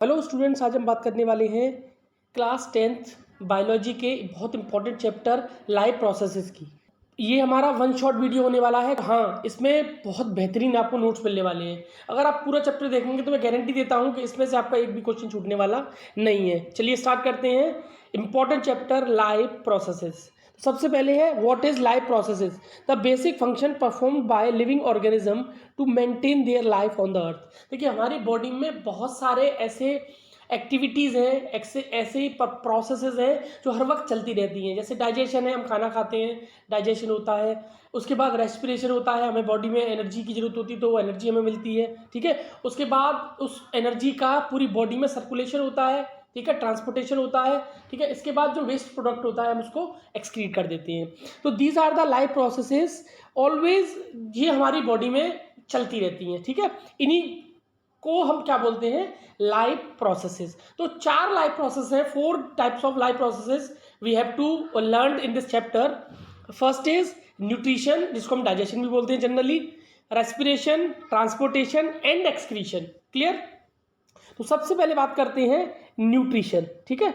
Hello students, आज हम बात करने वाले हैं क्लास 10th बायोलॉजी के बहुत इंपॉर्टेंट चैप्टर लाइव प्रोसेसेस की। ये हमारा वन शॉट वीडियो होने वाला है। हाँ, इसमें बहुत बेहतरीन आपको नोट्स मिलने वाले हैं। अगर आप पूरा चैप्टर देखेंगे तो मैं गारंटी देता हूँ कि इसमें से आपका एक भी क्वेश्चन छूटने वाला नहीं है। चलिए स्टार्ट करते हैं। Important chapter life processes. सबसे पहले है what is life processes, the basic function performed by living organism to maintain their life on the earth. देखिए, हमारी बॉडी में बहुत सारे ऐसे एक्टिविटीज़ हैं, ऐसे प्रोसेसेस हैं जो हर वक्त चलती रहती हैं। जैसे डाइजेशन है, हम खाना खाते हैं, डाइजेशन होता है। उसके बाद रेस्पिरेशन होता है, हमें बॉडी में एनर्जी की ज़रूरत होती है तो वो एनर्जी हमें मिलती है, ठीक है। उसके बाद उस एनर्जी का पूरी बॉडी में सर्कुलेशन होता है, ठीक है, ट्रांसपोर्टेशन होता है, ठीक है। इसके बाद जो वेस्ट प्रोडक्ट होता है हम उसको एक्सक्रीट कर देते हैं। तो these are the life processes, always ये हमारी बॉडी में चलती रहती हैं, ठीक है। इन्हीं को हम क्या बोलते हैं, लाइफ प्रोसेसेस। तो 4 लाइफ प्रोसेस हैं, 4 types of life processes we have to learn in this chapter. First is nutrition, जिसको हम डाइजेशन भी बोलते हैं generally, respiration, transportation and excretion. Clear. तो सबसे पहले बात करते हैं न्यूट्रिशन, ठीक है।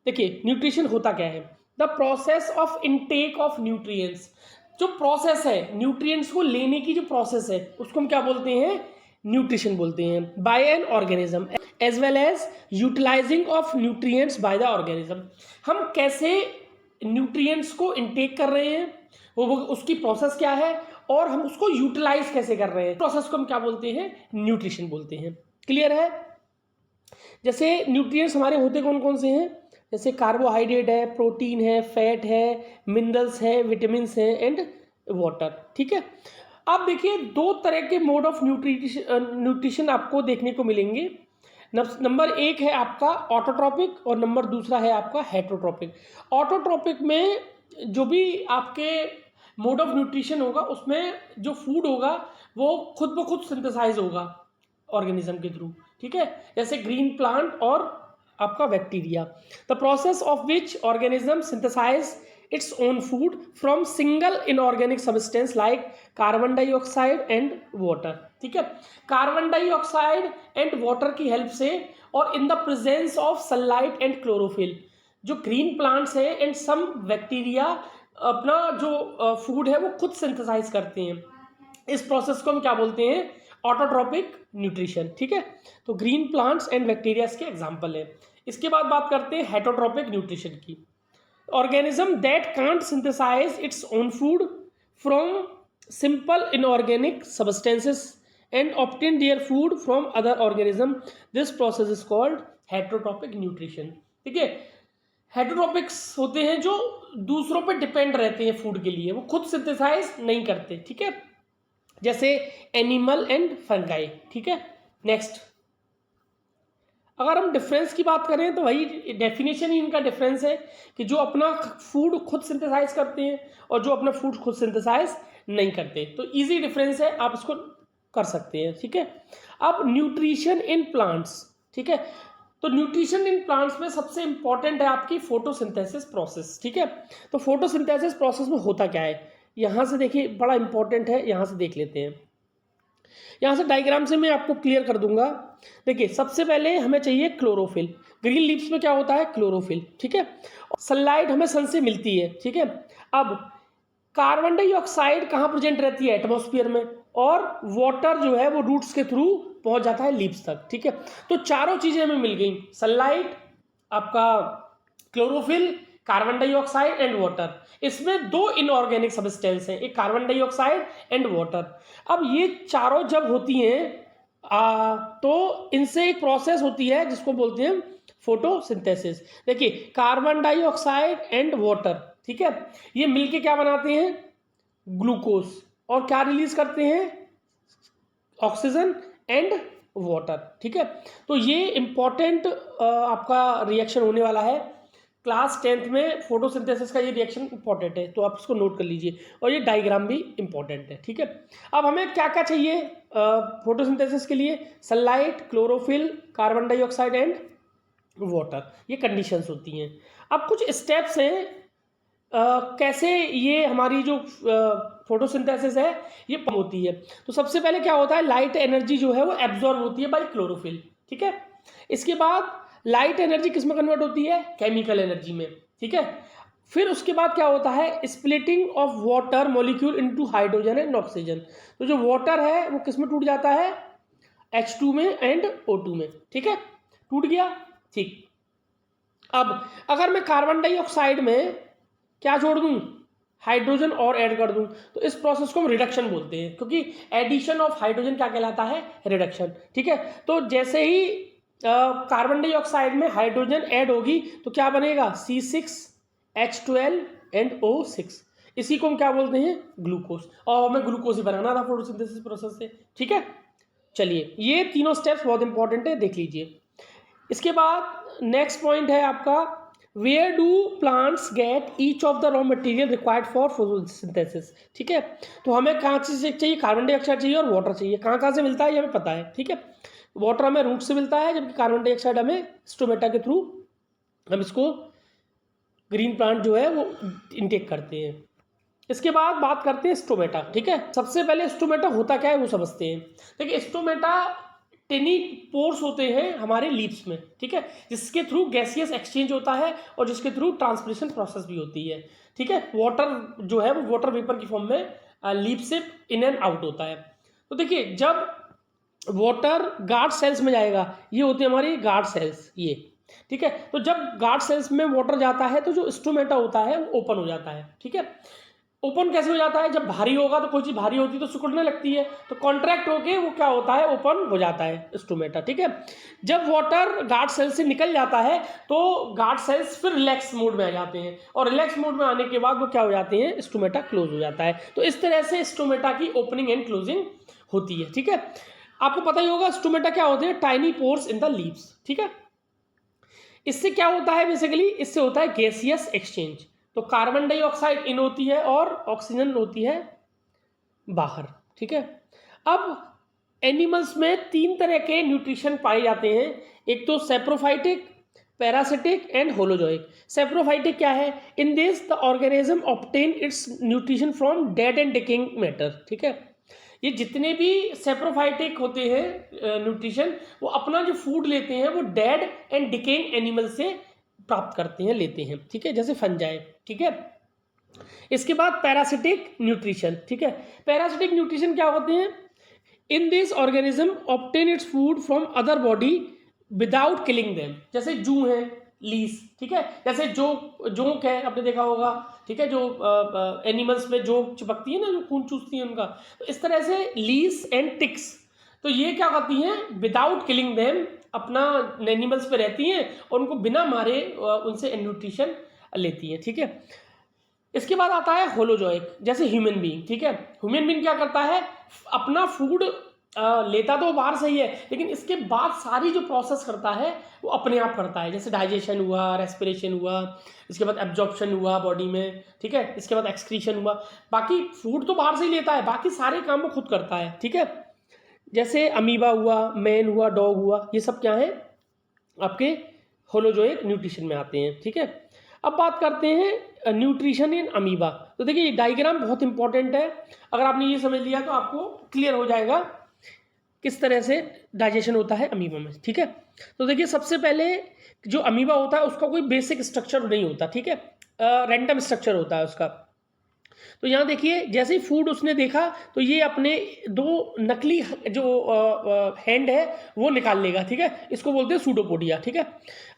देखिए, न्यूट्रिशन होता क्या है, the process of intake of nutrients. जो प्रोसेस है, न्यूट्रिएंट्स को लेने की जो प्रोसेस है उसको हम क्या बोलते हैं, न्यूट्रिशन बोलते हैं। By an organism as well as utilizing of nutrients by the organism. हम कैसे न्यूट्रिएंट्स को इनटेक कर रहे हैं, वो उसकी प्रोसेस क्या है, और हम उसको यूटिलाइज कैसे कर रहे हैं, प्रोसेस को हम क्या बोलते हैं, न्यूट्रिशन बोलते हैं। क्लियर है। जैसे न्यूट्रिएंट्स हमारे होते कौन कौन से हैं, जैसे कार्बोहाइड्रेट है, प्रोटीन है, फैट है, मिनरल्स है, विटामिन्स हैं एंड वाटर, ठीक है। अब देखिए, 2 तरह के मोड ऑफ न्यूट्रिशन आपको देखने को मिलेंगे। नंबर 1 है आपका ऑटोट्रॉपिक और नंबर दूसरा है आपका हेटरोट्रॉपिक। ऑटोट्रॉपिक में जो भी आपके मोड ऑफ न्यूट्रिशन होगा उसमें जो फूड होगा वो खुद ब खुद सिंथेसाइज होगा ऑर्गेनिज्म के थ्रू, ठीक है। जैसे ग्रीन प्लांट और आपका bacteria, the process of which organism synthesize its own food from single inorganic substance like carbon dioxide and water, ठीक है। कार्बन डाइऑक्साइड एंड वाटर की हेल्प से और in the presence of sunlight and chlorophyll, जो green plants हैं and some bacteria अपना जो food है वो खुद सिंथेसाइज करते हैं। इस प्रोसेस को हम क्या बोलते हैं, ऑटोट्रॉपिक न्यूट्रिशन, ठीक है। तो ग्रीन प्लांट्स एंड बैक्टीरिया के एग्जांपल है। इसके बाद बात करते हैं हेटरोट्रॉपिक न्यूट्रिशन की। Organism that can't synthesize its own food from simple inorganic substances and obtain their food from other organism, this process is called heterotrophic nutrition, ठीक है। हेटरोट्रॉपिक्स होते हैं जो दूसरों पर डिपेंड रहते हैं फूड के लिए, वो खुद सिंथेसाइज नहीं करते, ठीक है, जैसे एनिमल एंड फंगाई, ठीक है। नेक्स्ट, अगर हम डिफरेंस की बात करें तो वही डेफिनेशन ही इनका डिफरेंस है कि जो अपना फूड खुद सिंथेसाइज करते हैं और जो अपना फूड खुद सिंथेसाइज नहीं करते। तो इजी डिफरेंस है, आप इसको कर सकते हैं, ठीक है। अब न्यूट्रिशन इन प्लांट्स, ठीक है। तो न्यूट्रिशन इन प्लांट्स में सबसे इंपॉर्टेंट है आपकी फोटोसिंथेसिस प्रोसेस, ठीक है। तो फोटोसिंथेसिस प्रोसेस में होता क्या है, यहाँ से देखिए, बड़ा इंपॉर्टेंट है, यहाँ से देख लेते हैं। यहाँ से डायग्राम से मैं आपको क्लियर कर दूंगा। देखिए, सबसे पहले हमें चाहिए क्लोरोफिल। ग्रीन लीव्स में क्या होता है, क्लोरोफिल, ठीक है। सनलाइट हमें सन से मिलती है, ठीक है। अब कार्बन डाइऑक्साइड कहाँ प्रेजेंट रहती है, एटमॉस्फेयर में, और वाटर जो है वो रूट्स के थ्रू पहुंच जाता है लीव्स तक, ठीक है। तो चारों चीजें हमें मिल गई, सनलाइट, आपका chlorophyll, carbon dioxide and water. इसमें 2 इनऑर्गेनिक सब्सटेंस हैं, एक कार्बन डाइऑक्साइड एंड वाटर। अब ये चारों जब होती हैं तो इनसे एक प्रोसेस होती है जिसको बोलते हैं फोटोसिंथेसिस। देखिए, कार्बन डाइऑक्साइड एंड वाटर, ठीक है, ये मिलके क्या बनाते हैं, ग्लूकोज, और क्या रिलीज करते हैं, ऑक्सीजन एंड वाटर, ठीक है। तो ये इंपॉर्टेंट आपका रिएक्शन होने वाला है क्लास 10th में। फोटोसिंथेसिस का ये रिएक्शन इंपॉर्टेंट है, तो आप इसको नोट कर लीजिए, और ये डायग्राम भी इंपॉर्टेंट है, ठीक है। अब हमें क्या क्या चाहिए फोटोसिंथेसिस के लिए, sunlight, chlorophyll, carbon dioxide and water, ये कंडीशंस होती हैं। अब कुछ स्टेप्स हैं कैसे ये हमारी जो फोटोसिंथेसिस है ये होती है। तो सबसे पहले क्या होता है, लाइट एनर्जी जो है वो एब्जॉर्ब होती है बाय क्लोरोफिल, ठीक है। इसके बाद लाइट एनर्जी किस में कन्वर्ट होती है, केमिकल एनर्जी में, ठीक है। फिर उसके बाद क्या होता है, splitting of water molecule into hydrogen and oxygen. तो जो वाटर है वो किस में टूट जाता है, H2 में एंड O2 में, ठीक है, टूट गया, ठीक। अब अगर मैं कार्बन डाइऑक्साइड में क्या जोड़ दूं, हाइड्रोजन और ऐड कर दूं, तो इस प्रोसेस को हम रिडक्शन बोलते हैं, क्योंकि एडिशन ऑफ हाइड्रोजन क्या कहलाता है, रिडक्शन, ठीक है। तो जैसे ही कार्बन डाइऑक्साइड में हाइड्रोजन ऐड होगी तो क्या बनेगा, C6H12 एंड O6, इसी को हम क्या बोलते हैं, ग्लूकोज। और हमें ग्लूकोज ही बनाना था फोटोसिंथेसिस प्रोसेस से, ठीक है। चलिए, ये तीनों स्टेप्स बहुत इंपॉर्टेंट है, देख लीजिए। इसके बाद नेक्स्ट पॉइंट है आपका, where do plants get each of the raw material required for photosynthesis, ठीक है। तो हमें कहाँ से चाहिए, कार्बन डाइऑक्साइड चाहिए और वाटर चाहिए। कहाँ से मिलता है ये हमें पता है, ठीक है। वाटर हमें रूट से मिलता है, जबकि कार्बन डाइऑक्साइड हमें स्टोमेटा के थ्रू हम इसको ग्रीन प्लांट जो है वो इनटेक करते हैं। इसके बाद बात करते हैं स्टोमेटा, ठीक है। सबसे पहले स्टोमेटा होता क्या है वो समझते हैं। देखिए, स्टोमेटा टेनी पोर्स होते हैं हमारे लीव्स में, ठीक है, जिसके थ्रू गैसियस एक्सचेंज होता है और जिसके थ्रू ट्रांसपिरेशन प्रोसेस भी होती है, ठीक है। वाटर जो है वो वाटर वेपर की फॉर्म में लीव से इन एंड आउट होता है। तो देखिए, जब वाटर गार्ड सेल्स में जाएगा, ये होते हैं हमारी गार्ड सेल्स, ये, ठीक है। तो जब गार्ड सेल्स में वाटर जाता है तो जो स्टोमेटा होता है वो ओपन हो जाता है, ठीक है। ओपन कैसे हो जाता है, जब भारी होगा तो कोई चीज़ भारी होती है तो सिकुड़ने लगती है, तो कॉन्ट्रैक्ट होके वो क्या होता है, ओपन हो जाता है स्टोमेटा, ठीक है। जब वाटर गार्ड सेल से निकल जाता है तो गार्ड सेल्स फिर रिलैक्स मोड में आ जाते हैं, और रिलैक्स मोड में आने के बाद वो क्या हो जाते हैं, स्टोमेटा क्लोज हो जाता है। तो इस तरह से स्टोमेटा की ओपनिंग एंड क्लोजिंग होती है, ठीक है। आपको पता ही होगा स्टोमेटा क्या होते हैं, tiny pores in the leaves, ठीक है। इससे क्या होता है, बेसिकली इससे होता है गैसियस एक्सचेंज। तो कार्बन डाइऑक्साइड इन होती है और ऑक्सीजन होती है बाहर, ठीक है। अब एनिमल्स में 3 तरह के न्यूट्रिशन पाए जाते हैं, एक तो saprophytic, parasitic and holozoic. Saprophytic क्या है, in this the organism obtain it's nutrition from dead and decaying matter, ठीक है। ये जितने भी सेप्रोफाइटिक होते हैं न्यूट्रिशन, वो अपना जो फूड लेते हैं वो डेड एंड डिकेइंग एनिमल से प्राप्त करते हैं, लेते हैं, ठीक है, जैसे फंजाई, ठीक है। इसके बाद पैरासिटिक न्यूट्रिशन, ठीक है। पैरासिटिक न्यूट्रिशन क्या होते हैं, in this organism obtain its food from other body without killing them, जैसे जू है, लीस, ठीक है, जैसे जोंक है, आपने देखा होगा, ठीक है, जो एनिमल्स में जोंक चिपकती है ना, जो खून चूसती है उनका, तो इस तरह से लीस एंड टिक्स, तो ये क्या करती हैं, विदाउट किलिंग देम अपना एनिमल्स पे रहती हैं और उनको बिना मारे उनसे न्यूट्रिशन लेती हैं, ठीक है। इसके बाद आता है होलोजोइक, जैसे ह्यूमन बीइंग, ठीक है। ह्यूमन बीइंग क्या करता है, अपना फूड लेता तो बाहर से ही है, लेकिन इसके बाद सारी जो प्रोसेस करता है वो अपने आप करता है, जैसे डाइजेशन हुआ, रेस्पिरेशन हुआ, इसके बाद एब्जॉर्प्शन हुआ बॉडी में, ठीक है, इसके बाद एक्सक्रीशन हुआ। बाकी फूड तो बाहर से ही लेता है, बाकी सारे काम वो खुद करता है, ठीक है। जैसे अमीबा हुआ, मैन हुआ, डॉग हुआ, ये सब क्या है, आपके होलोजोइक न्यूट्रिशन में आते हैं, ठीक है। अब बात करते हैं न्यूट्रिशन इन अमीबा। तो देखिए, ये डायग्राम बहुत इंपॉर्टेंट है, अगर आपने ये समझ लिया तो आपको क्लियर हो जाएगा किस तरह से डाइजेशन होता है अमीबा में, ठीक है। तो देखिए, सबसे पहले जो अमीबा होता है उसका कोई बेसिक स्ट्रक्चर नहीं होता, ठीक है, रैंडम स्ट्रक्चर होता है उसका। तो यहाँ देखिए, जैसे ही फूड उसने देखा तो ये अपने 2 नकली जो हैंड है वो निकाल लेगा, ठीक है, इसको बोलते हैं सूडोपोडिया, ठीक है।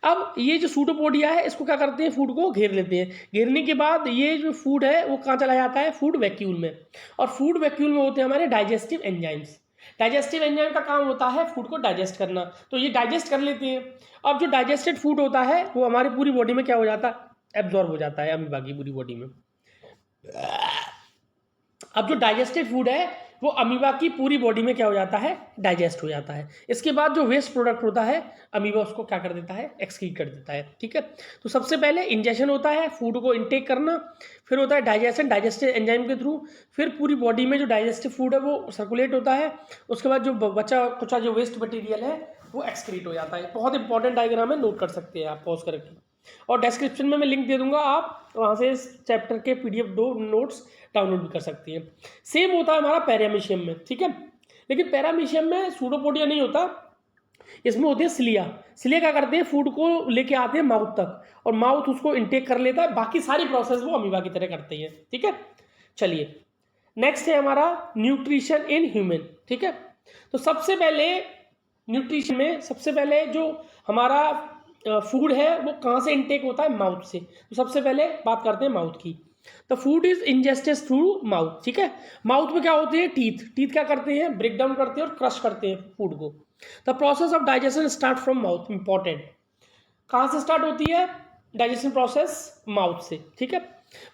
अब ये जो सूडोपोडिया है इसको क्या करते हैं, फूड को घेर लेते हैं। घेरने के बाद ये जो फूड है वो कहाँ चला जाता है, फूड वैक्यूल में, और फूड वैक्यूल में होते हैं हमारे डाइजेस्टिव एंजाइम्स। डाइजेस्टिव एंजाइम का काम होता है फूड को डाइजेस्ट करना, तो ये डाइजेस्ट कर लेते हैं। अब जो डाइजेस्टेड फूड होता है वो हमारी पूरी बॉडी में क्या हो जाता है, एब्जॉर्ब हो जाता है अमीबा की पूरी बॉडी में। अब जो डाइजेस्टेड फूड है वो अमीबा की पूरी बॉडी में क्या हो जाता है, डाइजेस्ट हो जाता है। इसके बाद जो वेस्ट प्रोडक्ट होता है अमीबा उसको क्या कर देता है, एक्सक्रीट कर देता है, ठीक है। तो सबसे पहले इंजेक्शन होता है, फूड को इनटेक करना, फिर होता है डाइजेशन डाइजेस्टिव एंजाइम के थ्रू, फिर पूरी बॉडी में जो डाइजेस्टिव फूड है वो सर्कुलेट होता है, उसके बाद जो बचा कुचा जो वेस्ट मटेरियल है वो एक्सक्रीट हो जाता है। बहुत इंपॉर्टेंट डायग्राम है, नोट कर सकते हैं आप पॉज करके, और डिस्क्रिप्शन में मैं लिंक दे दूंगा, आप वहाँ से इस चैप्टर के PDF 2 नोट्स डाउनलोड भी कर सकती हैं। सेम होता है हमारा पैरामीशियम में, ठीक है, लेकिन पैरामीशियम में सूडोपोडिया नहीं होता, इसमें होती है सिलिया। सिलिया क्या करते हैं, फूड को लेके आते हैं माउथ तक, और माउथ उसको इनटेक कर लेता है। बाकी सारी प्रोसेस वो अमीबा की तरह करते हैं। ठीक है, चलिए नेक्स्ट है हमारा न्यूट्रिशन इन ह्यूमन। ठीक है, तो सबसे पहले न्यूट्रिशन में सबसे पहले जो हमारा फूड है वो कहाँ से इनटेक होता है, माउथ से। तो सबसे पहले बात करते हैं माउथ की। The food is ingested through mouth. ठीक है, माउथ में क्या होती है, टीथ। टीथ क्या करते हैं, ब्रेक डाउन करते हैं और क्रश करते हैं फूड को। The process of digestion start from mouth. Important, कहाँ से स्टार्ट होती है डाइजेशन प्रोसेस, माउथ से। ठीक है,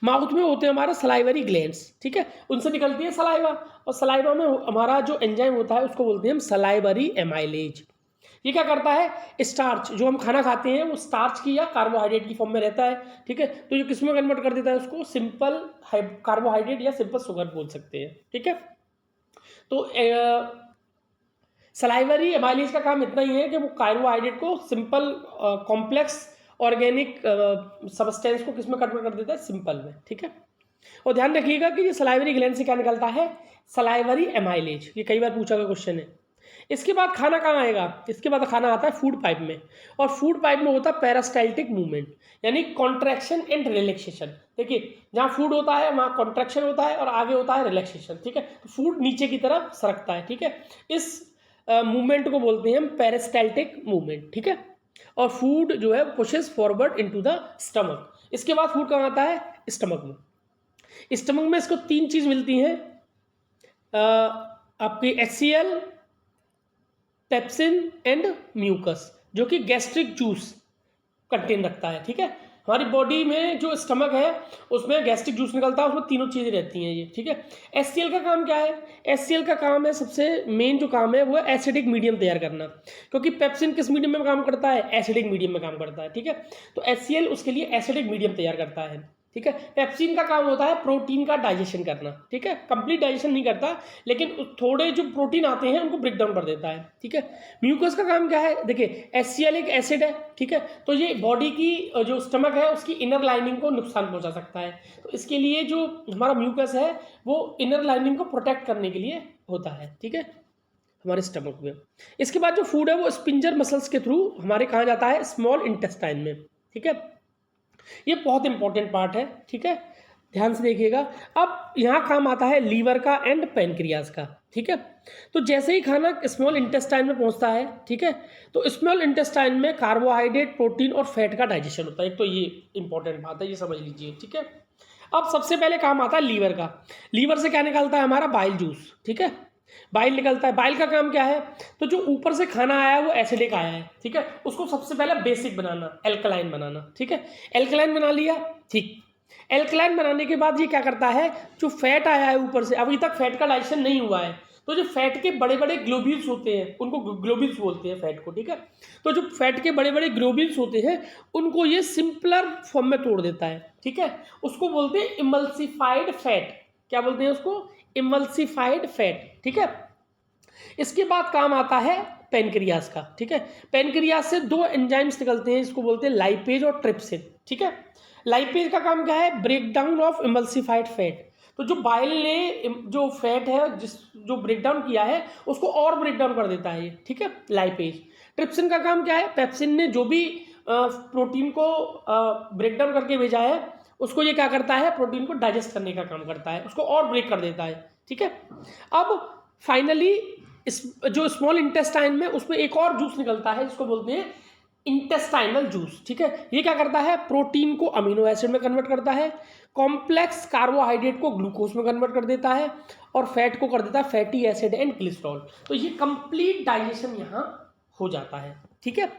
माउथ में होते हैं हमारे सलाइवरी ग्लैंड्स। ठीक है, उनसे निकलती है सलाइवा, और सलाइवा में हमारा जो एंजाइम होता है उसको बोलते हैं हम सलाइवरी एमाइलेज। ये क्या करता है, स्टार्च जो हम खाना खाते हैं वो स्टार्च की या कार्बोहाइड्रेट की फॉर्म में रहता है। ठीक है, तो ये किस में कन्वर्ट कर देता है उसको, सिंपल कार्बोहाइड्रेट या सिंपल शुगर बोल सकते हैं। ठीक है, तो सलाइवरी एमाइलेज का काम इतना ही है कि वो कार्बोहाइड्रेट को सिंपल कॉम्प्लेक्स ऑर्गेनिक सब्सटेंस को किस में कन्वर्ट कर देता है, सिंपल में। ठीक है, और ध्यान रखिएगा कि ये सलाइवरी ग्लैंड से क्या निकलता है, सलाइवरी एमाइलेज। ये कई बार पूछा गया क्वेश्चन है। इसके बाद खाना कहाँ आएगा, इसके बाद खाना आता है फूड पाइप में, और फूड पाइप में होता है पेरिस्टाल्टिक मूवमेंट, यानी कॉन्ट्रैक्शन एंड रिलैक्सेशन। देखिए जहाँ फूड होता है वहाँ कॉन्ट्रैक्शन होता है और आगे होता है रिलैक्सेशन। ठीक है, तो फूड नीचे की तरफ सरकता है। ठीक है, इस मूवमेंट को बोलते हैं हम पेरिस्टाल्टिक मूवमेंट। ठीक है, और फूड जो है pushes forward into the stomach. इसके बाद फूड कहाँ आता है, स्टमक में। स्टमक में इसको तीन चीज मिलती हैं, आपकी HCl, पेप्सिन एंड म्यूकस, जो कि गैस्ट्रिक जूस कंटेन रखता है। ठीक है, हमारी बॉडी में जो स्टमक है उसमें गैस्ट्रिक जूस निकलता है, उसमें तीनों चीज़ें रहती हैं ये। ठीक है, HCl का काम क्या है, HCl का काम है, सबसे मेन जो काम है वो है एसिडिक मीडियम तैयार करना, क्योंकि पेप्सिन किस मीडियम में काम करता है, एसिडिक मीडियम में काम करता है। ठीक है, तो HCl उसके लिए एसिडिक मीडियम तैयार करता है। ठीक है, पेप्सिन का काम होता है प्रोटीन का डाइजेशन करना। ठीक है, कंप्लीट डाइजेशन नहीं करता, लेकिन थोड़े जो प्रोटीन आते हैं उनको ब्रेक डाउन कर देता है। ठीक है, म्यूकस का काम क्या है, देखिए HCl एक एसिड है। ठीक है, तो ये बॉडी की जो स्टमक है उसकी इनर लाइनिंग को नुकसान पहुंचा सकता है, तो इसके लिए जो हमारा म्यूकस है वो इनर लाइनिंग को प्रोटेक्ट करने के लिए होता है। ठीक है, हमारे स्टमक में। इसके बाद जो फूड है वो स्पिंजर मसल्स के थ्रू हमारे कहाँ जाता है, स्मॉल इंटेस्टाइन में। ठीक है, ये बहुत इंपॉर्टेंट पार्ट है। ठीक है, ध्यान से देखिएगा। अब यहाँ काम आता है लीवर का एंड पैनक्रियाज का। ठीक है, तो जैसे ही खाना स्मॉल इंटेस्टाइन में पहुँचता है, ठीक है, तो स्मॉल इंटेस्टाइन में कार्बोहाइड्रेट, प्रोटीन और फैट का डाइजेशन होता है। एक तो ये इंपॉर्टेंट बात है, ये समझ लीजिए। ठीक है, अब सबसे पहले काम आता है लीवर का। लीवर से क्या निकलता है, हमारा बाइल जूस। ठीक है, बाइल निकलता है। बाइल का काम क्या है, तो जो ऊपर से खाना आया है वो एसिडिक आया है। ठीक है, उसको सबसे पहले बेसिक बनाना, एल्कलाइन बनाना। ठीक है, एल्कलाइन बना लिया। ठीक, एल्कलाइन बनाने के बाद ये क्या करता है, जो फैट आया है ऊपर से, अभी तक फैट का डाइजेशन नहीं हुआ है, तो जो फैट के बड़े बड़े ग्लोब्यूल्स होते हैं उनको ग्लोब्यूल्स बोलते हैं फैट को। ठीक है, तो जो फैट के बड़े बड़े ग्लोब्यूल्स होते हैं उनको ये सिंपलर फॉर्म में तोड़ देता है। ठीक है, उसको बोलते हैं इमल्सिफाइड फैट। क्या बोलते हैं उसको, इमल्सिफाइड फैट। ठीक है, इसके बाद काम आता है पेनक्रियाज का। ठीक है, पेनक्रियाज से दो एंजाइम्स निकलते हैं, इसको बोलते हैं लाइपेज और ट्रिप्सिन। ठीक है, लाइपेज का काम क्या है, break down of emulsified fat. तो जो बाइल ने जो फैट है जो ब्रेक डाउन किया है उसको और ब्रेक डाउन कर देता है ये। ठीक है, लाइपेज। ट्रिप्सिन का काम क्या है, पेप्सिन ने जो भी प्रोटीन को ब्रेक डाउन करके भेजा है उसको ये क्या करता है, प्रोटीन को डाइजेस्ट करने का काम करता है, उसको और ब्रेक कर देता है। ठीक है, अब फाइनली इस जो स्मॉल इंटेस्टाइन में उसमें एक और जूस निकलता है जिसको बोलते हैं इंटेस्टाइनल जूस। ठीक है, ये क्या करता है, प्रोटीन को अमीनो एसिड में कन्वर्ट करता है, कॉम्प्लेक्स कार्बोहाइड्रेट को ग्लूकोज में कन्वर्ट कर देता है, और फैट को कर देता है फैटी एसिड एंड कोलेस्ट्रॉल। तो ये कंप्लीट डाइजेशन यहाँ हो जाता है। ठीक है,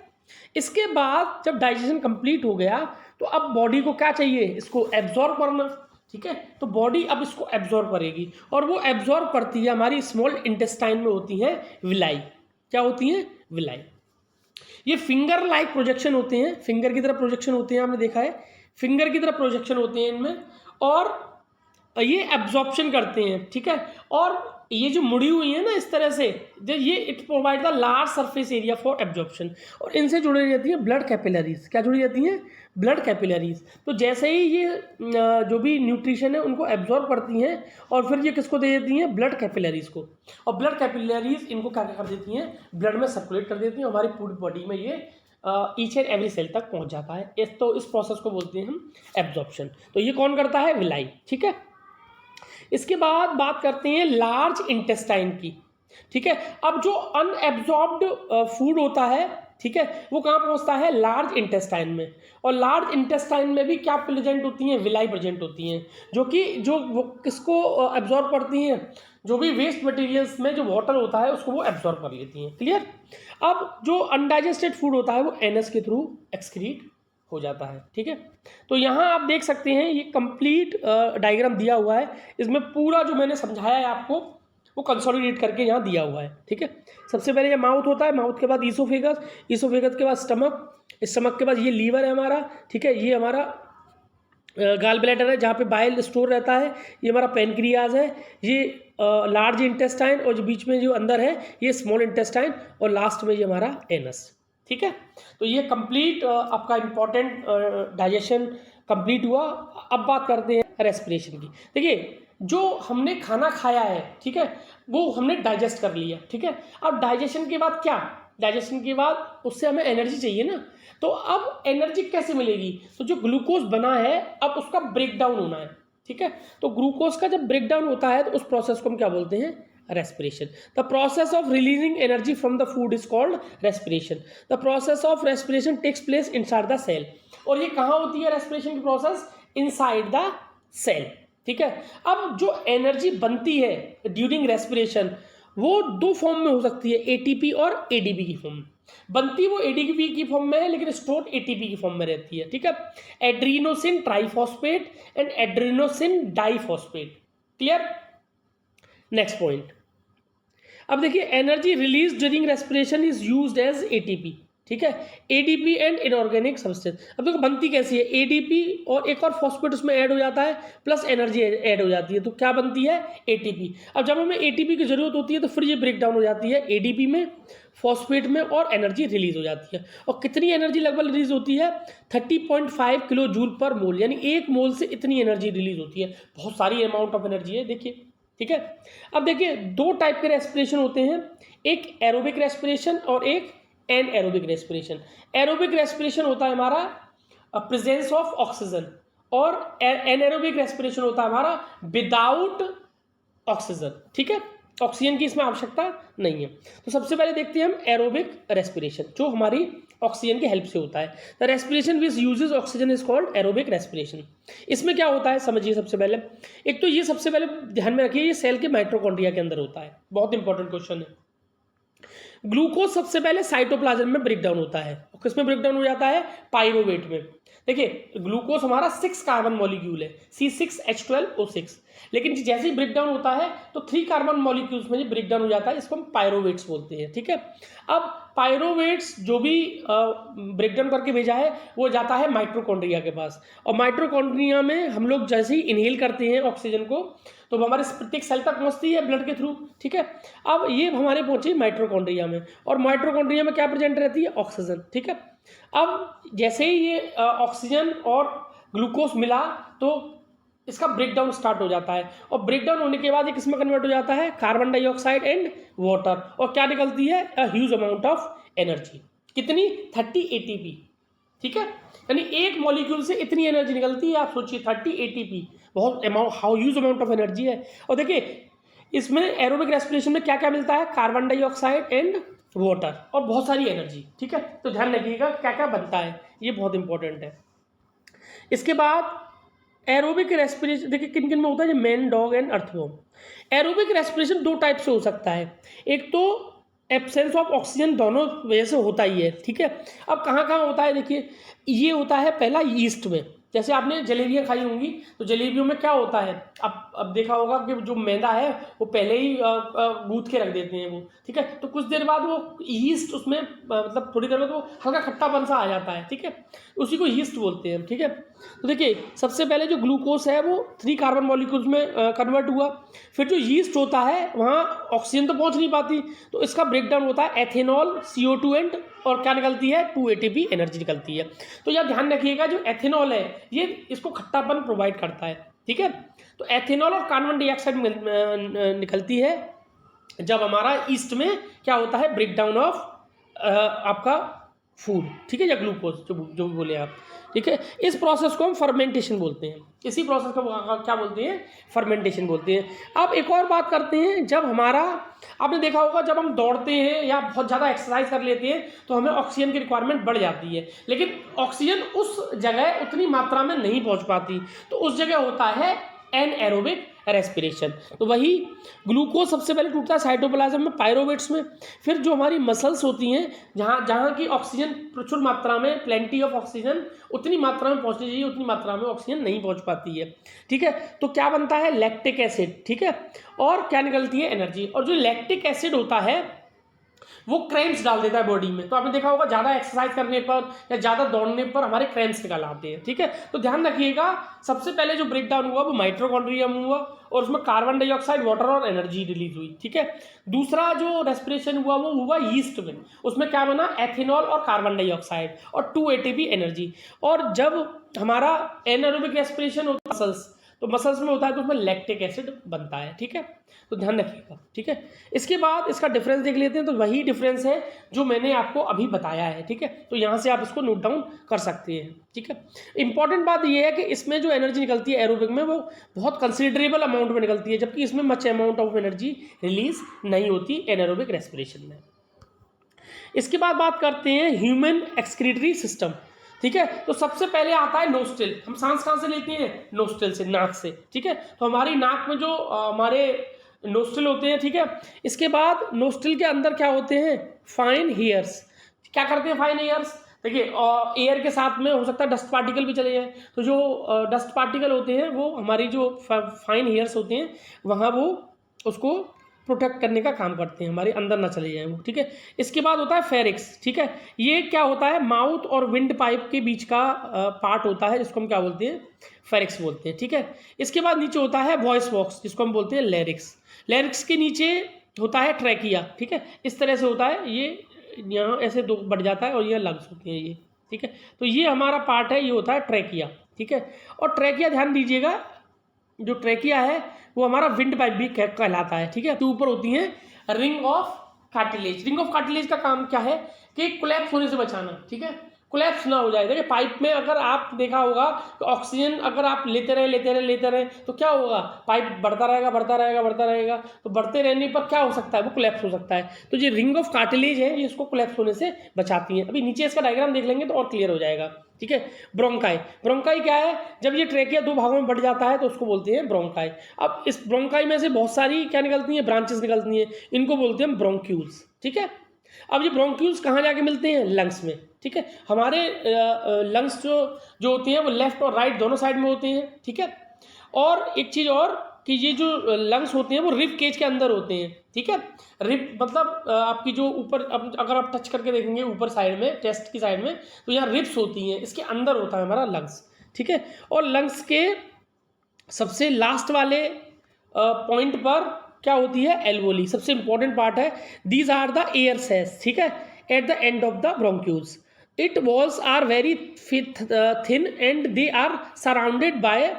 इसके बाद जब डाइजेशन कंप्लीट हो गया तो अब बॉडी को क्या चाहिए, इसको एब्जॉर्ब करना। ठीक है, तो बॉडी अब इसको एब्जॉर्ब करेगी, और वो एब्जॉर्ब करती है हमारी स्मॉल इंटेस्टाइन में होती है विलाई। क्या होती है, विलाई। ये फिंगर लाइक प्रोजेक्शन होते हैं, फिंगर की तरह प्रोजेक्शन होते हैं, आपने देखा है फिंगर की तरह प्रोजेक्शन होते हैं इनमें, और ये एब्जॉर्प्शन करते हैं। ठीक है, और ये जो मुड़ी हुई है ना इस तरह से, जो ये it provide the large surface area for absorption, और इनसे जुड़ी रहती है ब्लड कैपिलरीज। क्या जुड़ी रहती हैं? Blood capillaries. तो जैसे ही ये जो भी न्यूट्रिशन है उनको एब्जॉर्ब करती हैं और फिर ये किसको दे देती हैं? ब्लड कैपिलरीज को। और ब्लड कैपिलरीज इनको क्या कर देती हैं? ब्लड में सर्कुलेट कर देती हैं, हमारी पूरी बॉडी में ये ईच एंड एवरी सेल तक पहुंच जाता है। इस प्रोसेस को बोलते हैं हम एब्जॉर्प्शन। तो ये कौन करता है? विलाई। ठीक है, इसके बाद बात करते हैं लार्ज इंटेस्टाइन की। ठीक है, अब जो अनएब्जॉर्ब्ड फूड होता है, ठीक है, वो कहाँ पहुँचता है? लार्ज इंटेस्टाइन में। और लार्ज इंटेस्टाइन में भी क्या प्रेजेंट होती हैं? विलाई प्रेजेंट होती हैं, जो वो किसको एब्जॉर्ब करती हैं? जो भी वेस्ट मटेरियल्स में जो वाटर होता है उसको वो एब्जॉर्ब कर लेती हैं। क्लियर? अब जो अनडाइजेस्टेड फूड होता है वो एनस के थ्रू एक्सक्रीट हो जाता है। ठीक है, तो यहाँ आप देख सकते हैं ये कंप्लीट डायग्राम दिया हुआ है, इसमें पूरा जो मैंने समझाया है आपको वो कंसोलिडेट करके यहाँ दिया हुआ है। ठीक है, सबसे पहले ये माउथ होता है, माउथ के बाद ईसोफेगस, ईसोफेगस के बाद स्टमक, स्टमक के बाद ये लीवर है हमारा। ठीक है, ये हमारा गाल ब्लैडर है जहाँ पे बाइल स्टोर रहता है, ये हमारा पैनक्रियाज है, ये लार्ज इंटेस्टाइन, और जो बीच में जो अंदर है ये स्मॉल इंटेस्टाइन, और लास्ट में ये हमारा एनस। ठीक है, तो ये कंप्लीट आपका इम्पॉर्टेंट डाइजेशन कंप्लीट हुआ। अब बात करते हैं रेस्पिरेशन की। देखिए, जो हमने खाना खाया है, ठीक है, वो हमने डाइजेस्ट कर लिया। ठीक है, अब डाइजेशन के बाद क्या? डाइजेशन के बाद उससे हमें एनर्जी चाहिए ना, तो अब एनर्जी कैसे मिलेगी? तो जो ग्लूकोज बना है अब उसका ब्रेक डाउन होना है। ठीक है, तो ग्लूकोज का जब ब्रेक डाउन होता है तो उस प्रोसेस को हम क्या बोलते हैं? respiration. The process of releasing energy from the food is called respiration. The process of respiration takes place inside the cell. और ये कहाँ होती है respiration की प्रोसेस? inside the cell. ठीक है, अब जो एनर्जी बनती है ड्यूरिंग रेस्पिरेशन वो दो फॉर्म में हो सकती है, एटीपी और एडीपी की फॉर्म में। बनती वो एडीपी की फॉर्म में है लेकिन स्टोर एटीपी की फॉर्म में रहती है। ठीक है, adenosine triphosphate and adenosine diphosphate. Clear? Next point, अब देखिए energy release during respiration is used as ATP. ठीक है, एडीपी एंड इनऑर्गेनिक सब्सटेंस। अब देखो बनती कैसी है? एडीपी और एक और फॉस्फेट उसमें ऐड हो जाता है प्लस एनर्जी ऐड हो जाती है, तो क्या बनती है? एटीपी। अब जब हमें एटीपी की जरूरत होती है तो फिर ये ब्रेक डाउन हो जाती है एडीपी में, फॉस्फेट में, और एनर्जी रिलीज हो जाती है। और कितनी एनर्जी लगभग रिलीज होती है? 30.5 किलो जूल पर मोल, यानी एक मोल से इतनी एनर्जी रिलीज होती है। बहुत सारी अमाउंट ऑफ एनर्जी है, देखिए। ठीक है, अब देखिए दो टाइप के रेस्पिरेशन होते हैं, एक एरोबिक रेस्पिरेशन और एक anaerobic respiration. Aerobic respiration होता है हमारा प्रेजेंस ऑफ ऑक्सीजन, और एन एरोबिक रेस्पिरेशन होता है हमारा विदाउट ऑक्सीजन। ठीक है, ऑक्सीजन की इसमें आवश्यकता नहीं है। तो सबसे पहले देखते हैं हम एरोबिक रेस्पिरेशन, जो हमारी ऑक्सीजन की हेल्प से होता है। The respiration which uses oxygen is called aerobic respiration. इसमें क्या होता है समझिए। सबसे पहले एक तो ये सबसे पहले ध्यान में रखिए, ये सेल के माइटोकॉन्ड्रिया के अंदर होता है। बहुत इंपॉर्टेंट क्वेश्चन है। ग्लूकोज सबसे पहले साइटोप्लाज्म में ब्रेक डाउन होता है, और किसमें ब्रेक डाउन हो जाता है? पाइरोवेट में। देखिए ग्लूकोज हमारा 6 कार्बन मॉलिक्यूल है, C6H12O6, लेकिन जैसे ही ब्रेक डाउन होता है तो 3 कार्बन मॉलिक्यूल्स में ब्रेक डाउन हो जाता है, इसको हम पायरोवेट्स बोलते हैं। ठीक है, अब पायरोवेट्स जो भी ब्रेक डाउन करके भेजा है वो जाता है माइटोकॉन्ड्रिया के पास, और माइटोकॉन्ड्रिया में हम लोग जैसे ही इनहेल करते हैं ऑक्सीजन को तो हमारे प्रत्येक सेल तक पहुंचती है ब्लड के थ्रू। ठीक है, अब ये हमारे पहुंची माइटोकॉन्ड्रिया में, और माइटोकॉन्ड्रिया में क्या प्रेजेंट रहती है? ऑक्सीजन। ठीक है, अब जैसे ही ये ऑक्सीजन और ग्लूकोज मिला तो इसका ब्रेकडाउन स्टार्ट हो जाता है, और ब्रेकडाउन होने के बाद ये किसमें कन्वर्ट हो जाता है? कार्बन डाइऑक्साइड एंड वाटर, और क्या निकलती है? A huge amount of energy. कितनी? 30 एटीपी। ठीक है, यानी एक मॉलिक्यूल से इतनी एनर्जी निकलती है, आप सोचिए 30 एटीपी, बहुत amount, how huge amount of energy है। और देखिए इसमें एरोबिक रेस्पिरेशन में क्या क्या मिलता है? कार्बन डाइऑक्साइड एंड वाटर, और बहुत सारी एनर्जी। ठीक है, तो ध्यान रखिएगा क्या क्या बनता है, ये बहुत इंपॉर्टेंट है। इसके बाद एरोबिक रेस्पिरेशन देखिए किन किन में होता है? Man, dog and earthworm. Aerobic respiration दो टाइप से हो सकता है, एक तो एब्सेंस ऑफ ऑक्सीजन, दोनों वजह से होता ही है। ठीक है, अब कहाँ कहाँ होता है? देखिए ये होता है पहला यीस्ट में, जैसे आपने जलेबियाँ खाई होंगी, तो जलेबियों में क्या होता है, अब देखा होगा कि जो मैदा है वो पहले ही गूँथ के रख देते हैं वो, ठीक है। तो कुछ देर बाद वो यीस्ट उसमें मतलब थोड़ी देर बाद वो हल्का खट्टापन सा आ जाता है, ठीक है, उसी को यीस्ट बोलते हैं, ठीक है। तो देखिए सबसे पहले जो ग्लूकोज है वो 3 कार्बन मॉलिक्यूल्स में कन्वर्ट हुआ, फिर जो यीस्ट होता है वहाँ ऑक्सीजन तो पहुँच नहीं पाती, तो इसका ब्रेकडाउन होता है एथेनॉल, CO2 एंड और क्या निकलती है 2 ATP एनर्जी निकलती है। तो यह ध्यान रखिएगा जो एथेनॉल है ये इसको खट्टापन प्रोवाइड करता है, ठीक है। तो एथेनॉल और कार्बन डाइऑक्साइड निकलती है जब हमारा ईस्ट में क्या होता है ब्रेकडाउन ऑफ आपका फूड, ठीक है, या ग्लूकोज जो भी बोले आप, ठीक है। इस प्रोसेस को हम फर्मेंटेशन बोलते हैं, इसी प्रोसेस को क्या बोलते हैं, फर्मेंटेशन बोलते हैं। अब एक और बात करते हैं, जब हमारा आपने देखा होगा जब हम दौड़ते हैं या बहुत ज़्यादा एक्सरसाइज कर लेते हैं तो हमें ऑक्सीजन की रिक्वायरमेंट बढ़ जाती है, लेकिन ऑक्सीजन उस जगह उतनी मात्रा में नहीं पहुंच पाती, तो उस जगह होता है एनएरोबिक रेस्पिरेशन। तो वही ग्लूकोज सबसे पहले टूटता है साइटोप्लाज्म में, पायरोवेट्स में, फिर जो हमारी मसल्स होती हैं जहाँ की ऑक्सीजन प्रचुर मात्रा में, प्लेंटी ऑफ ऑक्सीजन उतनी मात्रा में पहुँचनी चाहिए उतनी मात्रा में ऑक्सीजन नहीं पहुँच पाती है, ठीक है। तो क्या बनता है लैक्टिक एसिड, ठीक है, और क्या निकलती है एनर्जी। और जो लैक्टिक एसिड होता है वो क्रैम्प्स डाल देता है बॉडी में, तो आपने देखा होगा ज़्यादा एक्सरसाइज करने पर या ज़्यादा दौड़ने पर हमारे क्रैम्प्स निकल आते हैं, ठीक है। तो ध्यान रखिएगा सबसे पहले जो ब्रेकडाउन हुआ वो माइटोकॉन्ड्रिया में हुआ और उसमें कार्बन डाइऑक्साइड, वाटर और एनर्जी रिलीज हुई, ठीक है। दूसरा जो रेस्पिरेशन हुआ वो हुआ यीस्ट में, उसमें क्या बना एथेनॉल और कार्बन डाइऑक्साइड और 2 ATP एनर्जी। और जब हमारा एनारोबिक रेस्पिरेशन होता है मसल्स, तो मसल्स में होता है तो उसमें लैक्टिक एसिड बनता है, ठीक है। तो ध्यान रखिएगा, ठीक है। इसके बाद इसका डिफरेंस देख लेते हैं, तो वही डिफरेंस है जो मैंने आपको अभी बताया है, ठीक है। तो यहाँ से आप इसको नोट डाउन कर सकते हैं, ठीक है। इंपॉर्टेंट बात यह है कि इसमें जो एनर्जी निकलती है एरोबिक में वो बहुत कंसिडरेबल अमाउंट में निकलती है, जबकि इसमें much amount of energy release नहीं होती एनारोबिक रेस्पिरेशन में। इसके बाद बात करते हैं ह्यूमन एक्सक्रीटरी सिस्टम, ठीक है। तो सबसे पहले आता है नोस्ट्रिल, हम सांस कहाँ से लेते हैं, नोस्ट्रिल से, नाक से, ठीक है। तो हमारी नाक में जो हमारे नोस्ट्रिल होते हैं, ठीक है। इसके बाद नोस्ट्रिल के अंदर क्या होते हैं फाइन हेयर्स, क्या करते हैं फाइन हेयर्स, देखिए एयर के साथ में हो सकता है डस्ट पार्टिकल भी चले जाए, तो जो डस्ट पार्टिकल होते हैं वो हमारी जो फाइन हेयर्स होते हैं वहाँ वो उसको प्रोटेक्ट करने का काम करते हैं, हमारे अंदर ना चले जाए वो, ठीक है। इसके बाद होता है फेरिक्स, ठीक है। ये क्या होता है माउथ और विंड पाइप के बीच का पार्ट होता है जिसको हम क्या बोलते हैं फेरिक्स बोलते हैं, ठीक है। इसके बाद नीचे होता है वॉइस बॉक्स जिसको हम बोलते हैं लैरिक्स। लैरिक्स के नीचे होता है ट्रैकिया, ठीक है। इस तरह से होता है, ये यहाँ ऐसे दो बढ़ जाता है और ये लंग्स होती हैं ये, ठीक है। तो ये हमारा पार्ट है, ये होता है ट्रैकिया, ठीक है। और ट्रैकिया ध्यान दीजिएगा, जो ट्रैकिया है वो हमारा विंड पाइप भी कहलाता है, ठीक है। तो ऊपर होती है ring of cartilage. Ring of cartilage का काम क्या है कि कोलैप्स होने से बचाना, ठीक है, कोलैप्स ना हो जाए। देखिए पाइप में अगर आप देखा होगा तो ऑक्सीजन अगर आप लेते रहे तो क्या होगा, पाइप बढ़ता रहेगा, तो बढ़ते रहने पर क्या हो सकता है, वो कोलैप्स हो सकता है। तो ये रिंग ऑफ कार्टिलेज है, ये इसको कोलैप्स होने से बचाती है। अभी नीचे इसका डायग्राम देख लेंगे तो और क्लियर हो जाएगा, ठीक है। ब्रोंकाई, ब्रोंकाई क्या है, जब ये ट्रैकिया दो भागों में बढ़ जाता है तो उसको बोलते हैं ब्रोंकाई। अब इस ब्रोंकाई में से बहुत सारी क्या निकलती हैं, ब्रांचेस निकलती हैं, इनको बोलते हैं ब्रोंक्यूल्स, ठीक है। अब ये ब्रोंक्यूल्स कहाँ जाके मिलते हैं, लंग्स में, ठीक है। हमारे लंग्स जो होते हैं वो लेफ्ट और राइट दोनों साइड में होते हैं, ठीक है। और एक चीज़ और कि ये जो लंग्स होते हैं वो रिब केज के अंदर होते हैं, ठीक है। रिब मतलब आपकी जो ऊपर, अगर आप टच करके देखेंगे ऊपर साइड में, चेस्ट की साइड में, तो यहाँ रिब्स होती हैं, इसके अंदर होता है हमारा लंग्स, ठीक है। और लंग्स के सबसे लास्ट वाले पॉइंट पर क्या होती है, एल्वोली, सबसे इंपॉर्टेंट पार्ट है। These are the air cells, ठीक है, at the end of the bronchioles. It walls are very thin and they are surrounded by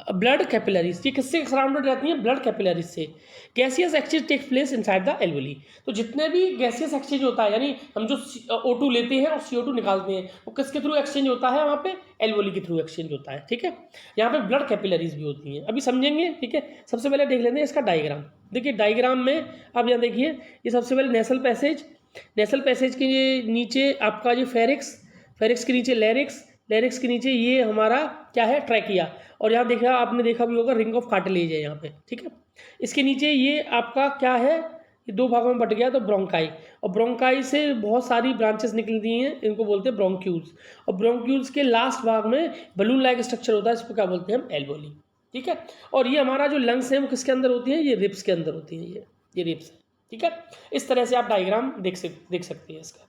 blood capillaries. ये किससे सराउंडेड रहती हैं, ब्लड कैपिलरीज से। Gaseous exchange takes place inside the alveoli. तो जितने भी गैसियस एक्सचेंज होता है, यानी हम जो O2 लेते हैं और CO2 निकालते हैं, वो किसके थ्रू एक्सचेंज होता है, वहाँ पे एल्वोली के थ्रू एक्सचेंज होता है, ठीक है। यहाँ पे ब्लड कैपिलरीज भी होती हैं, अभी समझेंगे, ठीक है। सबसे पहले देख लेते हैं इसका डायग्राम। देखिए डायग्राम में आप यहाँ देखिए, ये सबसे पहले नेसल पैसेज, नेसल पैसेज के नीचे आपका जो फेरिक्स, फेरिक्स के नीचे लैरिक्स, लैरिक्स के नीचे ये हमारा क्या है, ट्रैकिया। और यहाँ देखा, आपने देखा भी होगा रिंग ऑफ कार्टिलेज है यहाँ पे, ठीक है। इसके नीचे ये आपका क्या है, ये दो भागों में बट गया तो ब्रोंकाई, और ब्रोंकाई से बहुत सारी ब्रांचेस निकलती हैं, इनको बोलते हैं ब्रोंक्यूल्स, और ब्रोंक्यूल्स के लास्ट भाग में बलून लाइक स्ट्रक्चर होता है, इसको क्या बोलते हैं हम, एल्वोली। ठीक है, और ये हमारा जो लंग्स है वो किसके अंदर होती है, ये रिब्स के अंदर होती है, ये रिब्स है। ठीक है, इस तरह से आप डायग्राम देख सकते हैं इसका।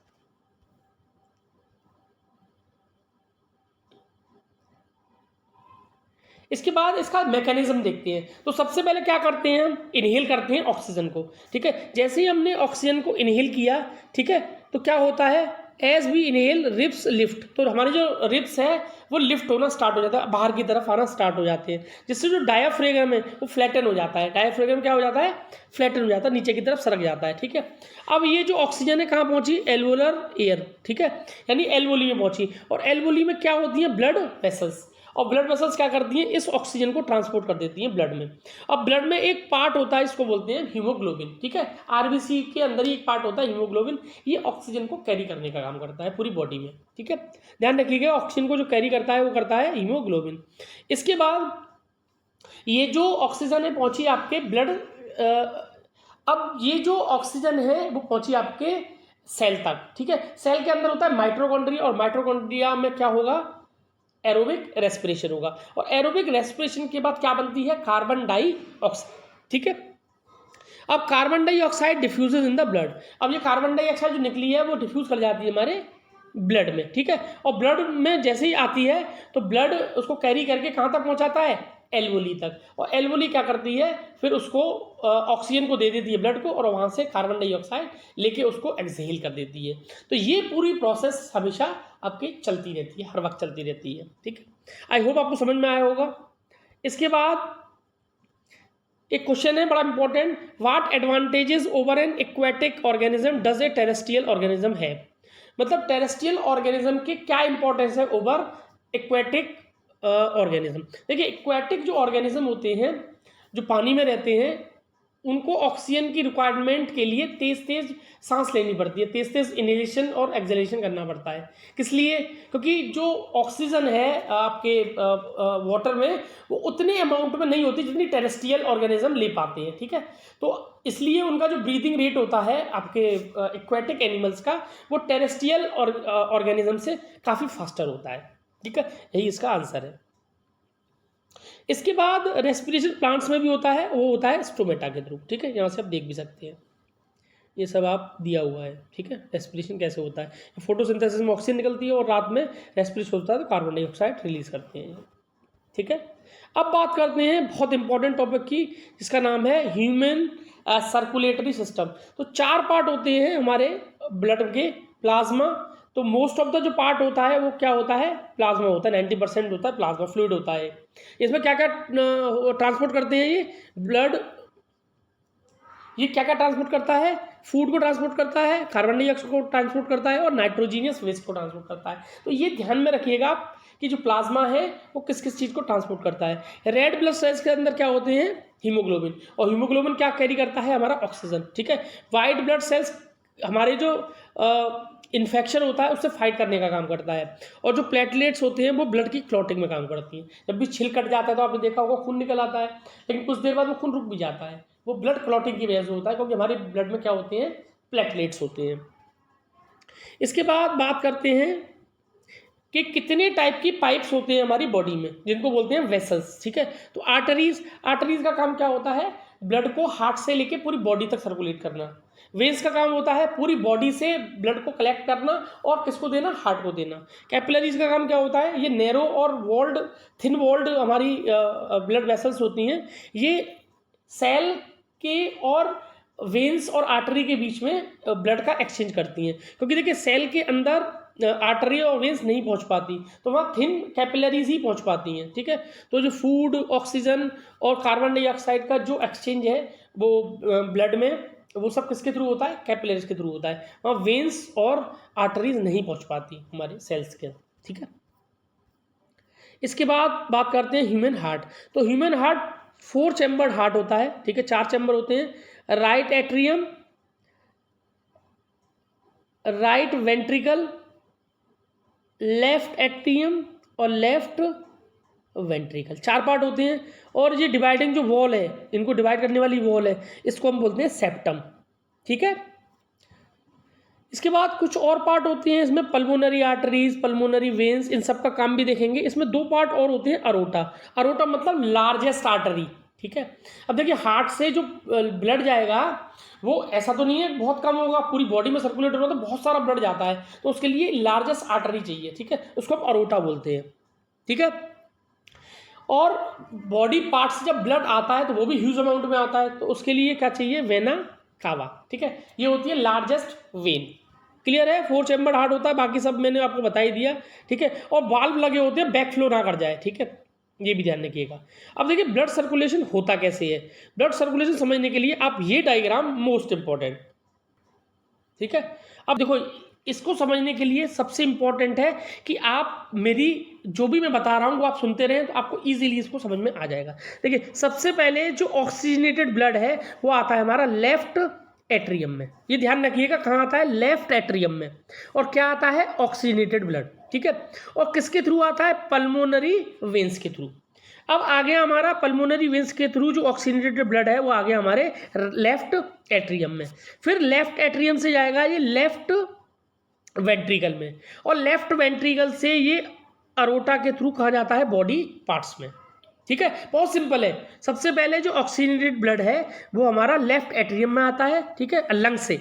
इसके बाद इसका मैकेनिज्म देखते हैं। तो सबसे पहले क्या करते हैं, हम इनहेल करते हैं ऑक्सीजन को। ठीक है, जैसे ही हमने ऑक्सीजन को इनहेल किया, ठीक है, तो क्या होता है, as we inhale ribs lift, तो हमारे जो रिब्स है वो लिफ्ट होना स्टार्ट हो जाता है, बाहर की तरफ आना स्टार्ट हो जाते हैं, जिससे जो डायाफ्रेगम है वो फ्लैटन हो जाता है। डायाफ्रेगम क्या हो जाता है, फ्लैटन हो जाता है, नीचे की तरफ सरक जाता है। ठीक है, अब ये जो ऑक्सीजन है कहाँ पहुंची, एल्वोलर एयर, ठीक है, यानी एल्वोली में पहुंची, और एल्वोली में क्या होती है, ब्लड वेसल्स, और ब्लड वेसल्स क्या करती हैं, इस ऑक्सीजन को ट्रांसपोर्ट कर देती हैं ब्लड में। अब ब्लड में एक पार्ट होता है, इसको बोलते हैं हीमोग्लोबिन। ठीक है, आरबीसी के अंदर ही एक पार्ट होता है हीमोग्लोबिन, ये ऑक्सीजन को कैरी करने का काम करता है पूरी बॉडी में। ठीक है, ध्यान रखिएगा, ऑक्सीजन को जो कैरी करता है वो करता है हीमोग्लोबिन। इसके बाद ये जो ऑक्सीजन है पहुंची आपके ब्लड, अब ये जो ऑक्सीजन है वो पहुंची आपके सेल तक। ठीक है, सेल के अंदर होता है माइटोकॉन्ड्रिया, और माइटोकॉन्ड्रिया में क्या होगा, एरोबिक रेस्पिरेशन होगा, और एरोबिक रेस्पिरेशन के बाद क्या बनती है, कार्बन डाइऑक्साइड। ठीक है, अब carbon dioxide diffuses in the blood, अब ये कार्बन डाइऑक्साइड जो निकली है वो डिफ्यूज कर जाती है हमारे ब्लड में। ठीक है, और ब्लड में जैसे ही आती है तो ब्लड उसको कैरी करके कहाँ तक पहुँचाता है, एल्वोली तक, और एल्वोली क्या करती है, फिर उसको ऑक्सीजन को दे देती है ब्लड को, और वहाँ से कार्बन डाइऑक्साइड लेके उसको एक्सहेल कर देती है। तो ये पूरी प्रोसेस हमेशा आपकी चलती रहती है, हर वक्त चलती रहती है। ठीक है, आई होप आपको समझ में आया होगा। इसके बाद एक क्वेश्चन है बड़ा important, what advantages over N aquatic organism does a terrestrial organism है, मतलब टेरेस्ट्रियल ऑर्गेनिज्म के क्या इंपॉर्टेंस है ओवर एक्वेटिक ऑर्गेनिज्म। देखिए, एक्वेटिक जो ऑर्गेनिज्म होते हैं, जो पानी में रहते हैं, उनको ऑक्सीजन की रिक्वायरमेंट के लिए तेज तेज सांस लेनी पड़ती है, तेज तेज इनहेलेशन और एक्सहेलेशन करना पड़ता है। किस लिए, क्योंकि जो ऑक्सीजन है आपके वाटर में वो उतने अमाउंट में नहीं होती जितनी टेरेस्ट्रियल ऑर्गेनिज्म ले पाते हैं। ठीक है, तो इसलिए उनका जो ब्रीदिंग रेट होता है आपके एक्वेटिक एनिमल्स का, वो टेरेस्ट्रियल ऑर्गेनिज्म से काफ़ी फास्टर होता है। ठीक है, यही इसका आंसर है। इसके बाद रेस्पिरेशन प्लांट्स में भी होता है, वो होता है स्टोमेटा के थ्रू। ठीक है, यहाँ से आप देख भी सकते हैं, ये सब आप दिया हुआ है। ठीक है, रेस्पिरेशन कैसे होता है, फोटोसिंथेसिस में ऑक्सीजन निकलती है और रात में रेस्पिरेशन होता है तो कार्बन डाइऑक्साइड रिलीज करते हैं। ठीक है, अब बात करते हैं बहुत इंपॉर्टेंट टॉपिक की, जिसका नाम है ह्यूमन सर्कुलेटरी सिस्टम। तो 4 पार्ट होते हैं हमारे ब्लड के, प्लाज्मा, तो मोस्ट ऑफ द जो पार्ट होता है वो क्या होता है, प्लाज्मा होता है, 90% होता है प्लाज्मा फ्लूइड होता है। इसमें क्या क्या ट्रांसपोर्ट करते हैं, ये ब्लड, ये क्या क्या ट्रांसपोर्ट करता है, फूड को ट्रांसपोर्ट करता है, कार्बन डाइऑक्साइड को ट्रांसपोर्ट करता है, और नाइट्रोजीनियस वेस्ट को ट्रांसपोर्ट करता है। तो ये ध्यान में रखिएगा कि जो प्लाज्मा है वो किस किस चीज़ को ट्रांसपोर्ट करता है। रेड ब्लड सेल्स के अंदर क्या होते हैं, हीमोग्लोबिन, और हीमोग्लोबिन क्या कैरी करता है, हमारा ऑक्सीजन। ठीक है, वाइट ब्लड सेल्स हमारे जो इन्फेक्शन होता है उससे फाइट करने का काम करता है, और जो प्लेटलेट्स होते हैं वो ब्लड की क्लॉटिंग में काम करती हैं। जब भी छिल कट जाता है तो आपने देखा होगा खून निकल आता है, लेकिन कुछ देर बाद वो खून रुक भी जाता है, वो ब्लड क्लॉटिंग की वजह से होता है, क्योंकि हमारे ब्लड में क्या होते हैं, प्लेटलेट्स होते हैं। इसके बाद बात करते हैं कि कितने टाइप की पाइप्स होते हैं हमारी बॉडी में, जिनको बोलते हैं वेसल्स। ठीक है, तो आर्टरीज का काम क्या होता है, ब्लड को हार्ट से लेके पूरी बॉडी तक सर्कुलेट करना। वेन्स का काम होता है पूरी बॉडी से ब्लड को कलेक्ट करना और किसको देना, हार्ट को देना। कैपिलरीज का काम क्या होता है, ये नैरो और वॉल्ड, थिन वॉल्ड हमारी ब्लड वेसल्स होती हैं, ये सेल के और वेन्स और आर्टरी के बीच में ब्लड का एक्सचेंज करती हैं। क्योंकि देखिए, सेल के अंदर आर्टरी और वेन्स नहीं पहुंच पाती, तो वहाँ थिन कैपिलरीज ही पहुंच पाती हैं। ठीक है, तो जो फूड, ऑक्सीजन और कार्बन डाइऑक्साइड का जो एक्सचेंज है वो ब्लड में, वो सब किसके थ्रू होता है, कैपिलरीज के थ्रू होता है, वहाँ वेन्स और आर्टरीज नहीं पहुंच पाती हमारे सेल्स के। ठीक है, इसके बाद बात करते हैं ह्यूमन हार्ट। तो ह्यूमन हार्ट 4 चैम्बर्ड हार्ट होता है। ठीक है, 4 चैम्बर होते हैं, right atrium, right ventricle, left atrium और लेफ्ट वेंट्रिकल, 4 पार्ट होते हैं। और ये डिवाइडिंग जो वॉल है, इनको डिवाइड करने वाली वॉल है, इसको हम बोलते हैं सेप्टम। ठीक है। इसके बाद कुछ और पार्ट होते हैं इसमें, पल्मोनरी आर्टरीज, पल्मोनरी वेन्स, इन सब का काम भी देखेंगे। इसमें दो पार्ट और होते हैं, अरोटा। अरोटा मतलब लार्जेस्ट आर्टरी, ठीक है। अब देखिए हार्ट से जो ब्लड जाएगा वो ऐसा तो नहीं है बहुत कम होगा, पूरी बॉडी में सर्कुलेट होगा तो बहुत सारा ब्लड जाता है, तो उसके लिए लार्जेस्ट आर्टरी चाहिए, ठीक है, उसको हम अरोटा बोलते हैं, ठीक है। और बॉडी पार्ट से जब ब्लड आता है तो वो भी ह्यूज अमाउंट में आता है, तो उसके लिए क्या चाहिए, वेना कावा, ठीक है। ये होती है लार्जेस्ट वेन। क्लियर है, 4 चैम्बर्ड हार्ट होता है, बाकी सब मैंने आपको बता ही दिया, ठीक है। और वाल्व लगे होते हैं, बैक फ्लो ना कर जाए, ठीक है, ये भी ध्यान रखिएगा। अब देखिए ब्लड सर्कुलेशन होता कैसे है। ब्लड सर्कुलेशन समझने के लिए आप ये डायग्राम मोस्ट इंपॉर्टेंट, ठीक है। अब देखो इसको समझने के लिए सबसे इंपॉर्टेंट है कि आप मेरी जो भी मैं बता रहा हूँ वो आप सुनते रहें, तो आपको इजीली इसको समझ में आ जाएगा। देखिए सबसे पहले जो ऑक्सीजनेटेड ब्लड है वो आता है हमारा लेफ्ट एट्रियम में, ये ध्यान रखिएगा, कहाँ आता है, लेफ्ट एट्रियम में। और क्या आता है, ऑक्सीजनेटेड ब्लड, ठीक है। और किसके थ्रू आता है, पल्मोनरी वेन्स के थ्रू। अब आगे हमारा पल्मोनरी वेन्स के थ्रू जो ऑक्सीजनेटेड ब्लड है वो आगे हमारे लेफ्ट एट्रियम में, फिर लेफ्ट एट्रियम से जाएगा ये लेफ्ट वेंट्रिकल में, और लेफ्ट वेंट्रिकल से ये अरोटा के थ्रू कहा जाता है बॉडी पार्ट्स में, ठीक है। बहुत सिंपल है, सबसे पहले जो ऑक्सीजनेटेड ब्लड है वो हमारा लेफ्ट एट्रियम में आता है, ठीक है, लंग से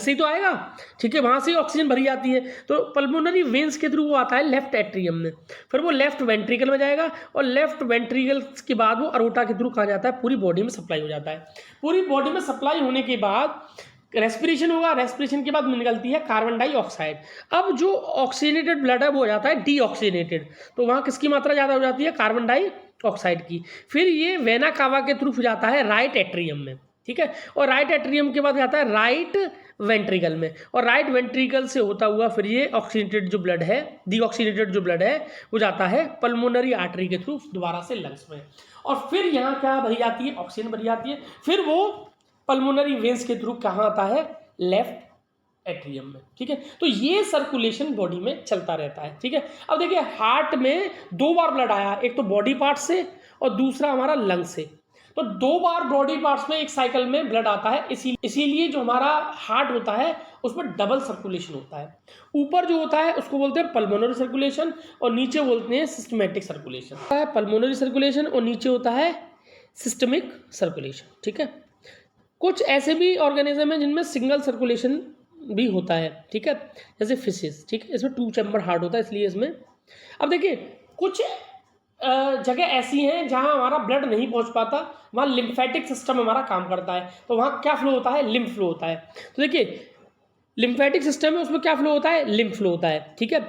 ही तो आएगा, ठीक है, वहाँ से ऑक्सीजन भरी जाती है, तो पल्मोनरी वेन्स के थ्रू वो आता है लेफ्ट एट्रियम में, फिर वो लेफ्ट वेंट्रिकल में जाएगा, और लेफ्ट वेंट्रिकल के बाद वो अरोटा के थ्रू कहा जाता है पूरी बॉडी में सप्लाई हो जाता है। पूरी बॉडी में सप्लाई होने के बाद रेस्पिरेशन होगा, रेस्पिरेशन के बाद निकलती है कार्बन डाइऑक्साइड। अब जो ऑक्सीजनेटेड ब्लड है वो हो जाता है डीऑक्सीजनेटेड, तो वहाँ किसकी मात्रा ज़्यादा हो जाती है, कार्बन डाइऑक्साइड की। फिर ये वेना कावा के थ्रू जाता है राइट एट्रियम में, ठीक है, और राइट एट्रियम के बाद जाता है राइट वेंट्रिकल में, और राइट वेंट्रिकल से होता हुआ फिर ये ऑक्सीजनेटेड जो ब्लड है, डीऑक्सीजनेटेड जो ब्लड है वो जाता है पल्मोनरी आर्टरी के थ्रू दोबारा से लंग्स में, और फिर यहाँ क्या भरी जाती है, ऑक्सीजन भरी जाती है, फिर वो पल्मोनरी वेन्स के थ्रू कहाँ आता है, लेफ्ट एट्रियम में, ठीक है। तो ये सर्कुलेशन बॉडी में चलता रहता है, ठीक है। अब देखिए हार्ट में 2 बार ब्लड आया, एक तो बॉडी पार्ट से और दूसरा हमारा लंग से, तो 2 बार बॉडी पार्ट्स में एक साइकिल में ब्लड आता है, इसीलिए जो हमारा हार्ट होता है उसमें डबल सर्कुलेशन होता है। ऊपर जो होता है उसको बोलते हैं पल्मोनरी सर्कुलेशन, और नीचे बोलते हैं सिस्टमैटिक सर्कुलेशन। पल्मोनरी सर्कुलेशन और नीचे होता है सिस्टमिक सर्कुलेशन, ठीक है। कुछ ऐसे भी ऑर्गेनिज्म है जिनमें सिंगल सर्कुलेशन भी होता है, ठीक है, जैसे फिशेस, ठीक है, इसमें 2 चैम्बर हार्ट होता है इसलिए इसमें। अब देखिए कुछ जगह ऐसी हैं जहां हमारा ब्लड नहीं पहुंच पाता, वहां लिम्फेटिक सिस्टम हमारा काम करता है, तो वहां क्या फ्लो होता है, लिम्फ फ्लो होता है। तो देखिए लिम्फेटिक सिस्टम है उसमें क्या फ्लो होता है, लिम्फ फ्लो होता है, ठीक है।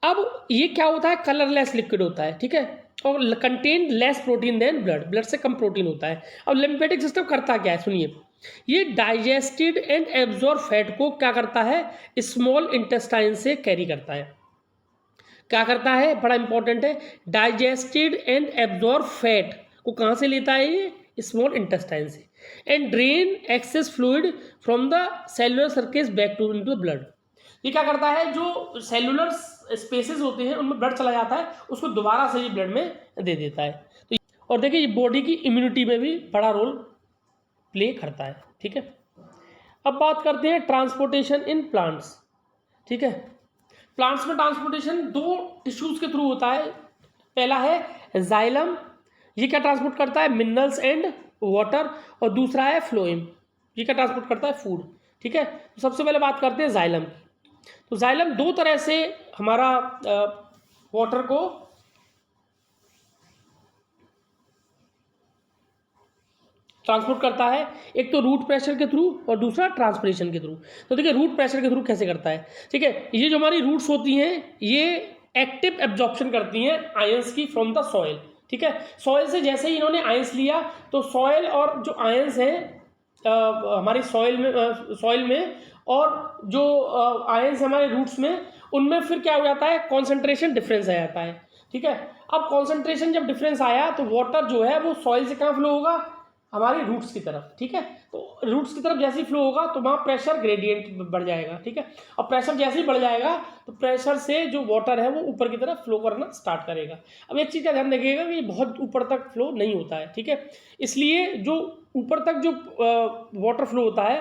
अब ये क्या होता है, कलरलेस लिक्विड होता है, ठीक है, और contain less protein than blood से कम प्रोटीन होता है। अब लिम्फेटिक सिस्टम करता क्या है, सुनिए, ये डाइजेस्टेड एंड एब्जॉर्ब फैट को क्या करता है, स्मॉल इंटेस्टाइन से कैरी करता है। क्या करता है, बड़ा इंपॉर्टेंट है, डाइजेस्टेड एंड एब्जॉर्ब फैट को कहाँ से लेता है, ये स्मॉल इंटेस्टाइन से, and drain excess fluid from the cellular surface back to into the blood. ये क्या करता है, जो सेलुलर स्पेसेस होते हैं उनमें ब्लड चला जाता है, उसको दोबारा से ये ब्लड में दे देता है। तो और देखिए ये बॉडी की इम्यूनिटी में भी बड़ा रोल प्ले करता है, ठीक है। अब बात करते हैं ट्रांसपोर्टेशन इन प्लांट्स, ठीक है। प्लांट्स में ट्रांसपोर्टेशन 2 टिश्यूज के थ्रू होता है। पहला है जाइलम, ये क्या ट्रांसपोर्ट करता है, मिनरल्स एंड वाटर, और दूसरा है फ्लोएम, ये क्या ट्रांसपोर्ट करता है, फूड, ठीक है। तो सबसे पहले बात करते हैं जाइलम की। तो जाइलम 2 तरह से हमारा वाटर को ट्रांसपोर्ट करता है, एक तो रूट प्रेशर के थ्रू और दूसरा ट्रांसपिरेशन के थ्रू। तो देखिए रूट प्रेशर के थ्रू कैसे करता है, ठीक है, ये जो हमारी रूट्स होती हैं ये एक्टिव एब्जॉर्प्शन करती हैं आयंस की फ्रॉम द सॉइल, ठीक है। सॉइल से जैसे ही इन्होंने आयंस लिया तो सॉइल और जो आयंस हैं हमारी सॉइल में और जो आयंस हमारे रूट्स में, उनमें फिर क्या हो जाता है, कॉन्सेंट्रेशन डिफरेंस आ जाता है, ठीक है। अब कॉन्सेंट्रेशन जब डिफरेंस आया तो वाटर जो है वो सॉइल से कहाँ फ्लो होगा, हमारी रूट्स की तरफ, ठीक है। तो रूट्स की तरफ जैसे ही फ्लो होगा तो वहाँ प्रेशर ग्रेडियंट बढ़ जाएगा, ठीक है। और प्रेशर जैसे ही बढ़ जाएगा तो प्रेशर से जो वाटर है वो ऊपर की तरफ फ्लो करना स्टार्ट करेगा। अब एक चीज़ का ध्यान रखिएगा कि बहुत ऊपर तक फ्लो नहीं होता है, ठीक है, इसलिए जो ऊपर तक जो वाटर फ्लो होता है